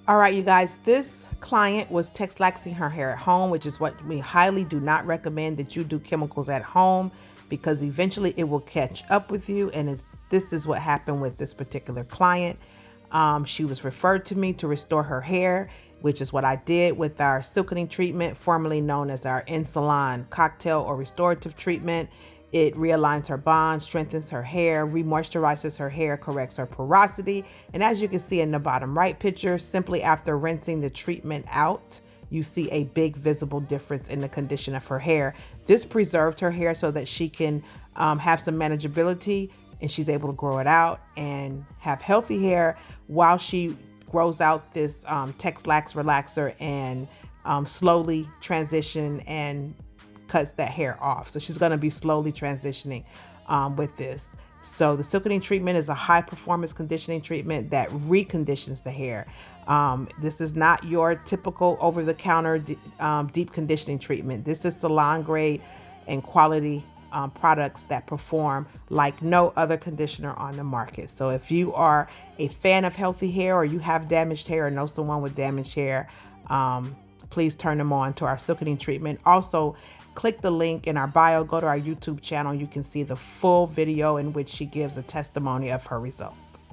All right, you guys, this client was texlaxing her hair at home, which is what we highly do not recommend that you do chemicals at home because eventually it will catch up with you. And this is what happened with this particular client. She was referred to me to restore her hair, which is what I did with our silkening treatment, formerly known as our in-salon cocktail or restorative treatment. It realigns her bonds, strengthens her hair, remoisturizes her hair, corrects her porosity. And as you can see in the bottom right picture, simply after rinsing the treatment out, you see a big visible difference in the condition of her hair. This preserved her hair so that she can have some manageability and she's able to grow it out and have healthy hair while she grows out this Texlax relaxer and slowly transition and cuts that hair off. So she's going to be slowly transitioning with this. So the silkening treatment is a high performance conditioning treatment that reconditions the hair. This is not your typical over the counter deep conditioning treatment. This is salon grade and quality products that perform like no other conditioner on the market. So if you are a fan of healthy hair or you have damaged hair or know someone with damaged hair, please turn them on to our silkening treatment. Also, click the link in our bio, go to our YouTube channel. You can see the full video in which she gives a testimony of her results.